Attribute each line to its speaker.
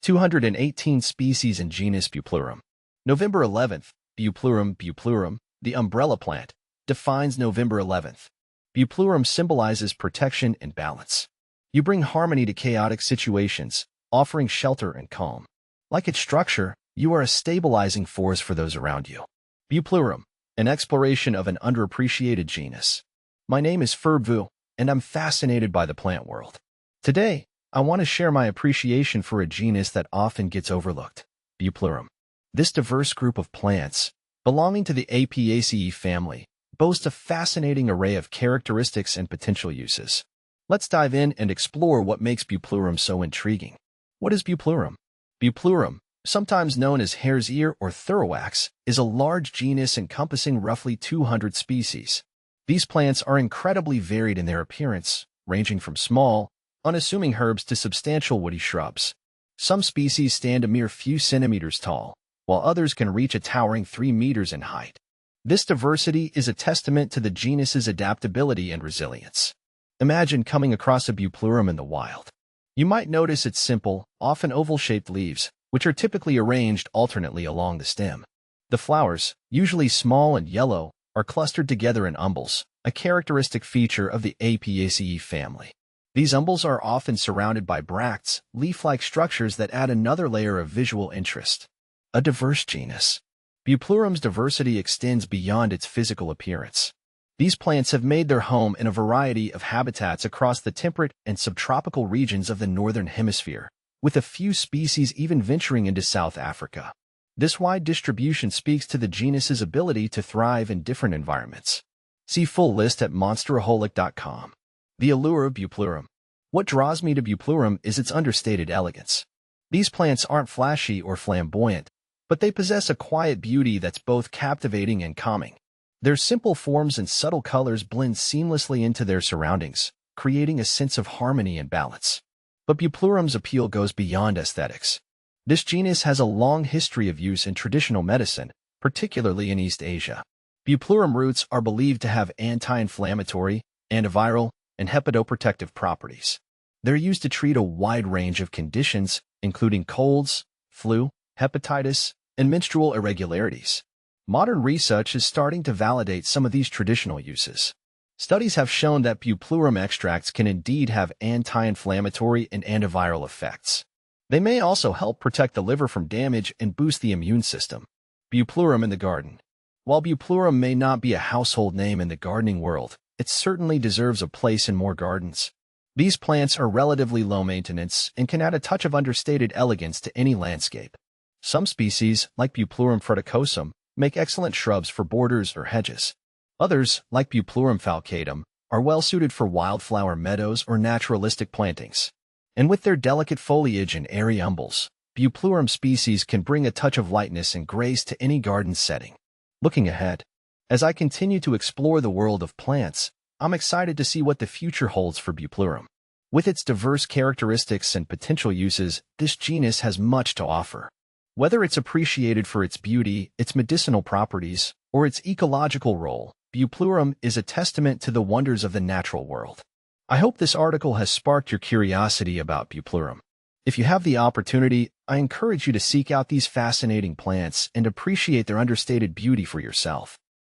Speaker 1: 218 species in genus Bupleurum. November 11th, Bupleurum, the umbrella plant, defines November 11th. Bupleurum symbolizes protection and balance. You bring harmony to chaotic situations, offering shelter and calm. Like its structure, you are a stabilizing force for those around you. Bupleurum, an exploration of an underappreciated genus. My name is Ferbu, and I'm fascinated by the plant world. Today, I want to share my appreciation for a genus that often gets overlooked, Bupleurum. This diverse group of plants, belonging to the Apiaceae family, boasts a fascinating array of characteristics and potential uses. Let's dive in and explore what makes Bupleurum so intriguing. What is Bupleurum? Bupleurum, sometimes known as hare's ear or thorawax, is a large genus encompassing roughly 200 species. These plants are incredibly varied in their appearance, ranging from small, unassuming herbs to substantial woody shrubs. Some species stand a mere few centimeters tall, while others can reach a towering 3 meters in height. This diversity is a testament to the genus's adaptability and resilience. Imagine coming across a Bupleurum in the wild. You might notice its simple, often oval-shaped leaves, which are typically arranged alternately along the stem. The flowers, usually small and yellow, are clustered together in umbels, a characteristic feature of the Apiaceae family. These umbels are often surrounded by bracts, leaf-like structures that add another layer of visual interest. A diverse genus. Bupleuram's diversity extends beyond its physical appearance. These plants have made their home in a variety of habitats across the temperate and subtropical regions of the northern hemisphere, with a few species even venturing into South Africa. This wide distribution speaks to the genus's ability to thrive in different environments. See full list at monsteraholic.com. The allure of Bupleurum. What draws me to Bupleurum is its understated elegance. These plants aren't flashy or flamboyant, but they possess a quiet beauty that's both captivating and calming. Their simple forms and subtle colors blend seamlessly into their surroundings, creating a sense of harmony and balance. But Bupleurum's appeal goes beyond aesthetics. This genus has a long history of use in traditional medicine, particularly in East Asia. Bupleurum roots are believed to have anti-inflammatory, antiviral, and hepatoprotective properties. They're used to treat a wide range of conditions, including colds, flu, hepatitis, and menstrual irregularities. Modern research is starting to validate some of these traditional uses. Studies have shown that Bupleurum extracts can indeed have anti-inflammatory and antiviral effects. They may also help protect the liver from damage and boost the immune system. Bupleurum in the garden. While Bupleurum may not be a household name in the gardening world, it certainly deserves a place in more gardens. These plants are relatively low maintenance and can add a touch of understated elegance to any landscape. Some species, like Bupleurum fruticosum, make excellent shrubs for borders or hedges. Others, like Bupleurum falcatum, are well suited for wildflower meadows or naturalistic plantings. And with their delicate foliage and airy umbels, Bupleurum species can bring a touch of lightness and grace to any garden setting. Looking ahead, as I continue to explore the world of plants, I'm excited to see what the future holds for Bupleurum. With its diverse characteristics and potential uses, this genus has much to offer. Whether it's appreciated for its beauty, its medicinal properties, or its ecological role, Bupleurum is a testament to the wonders of the natural world. I hope this article has sparked your curiosity about Bupleurum. If you have the opportunity, I encourage you to seek out these fascinating plants and appreciate their understated beauty for yourself.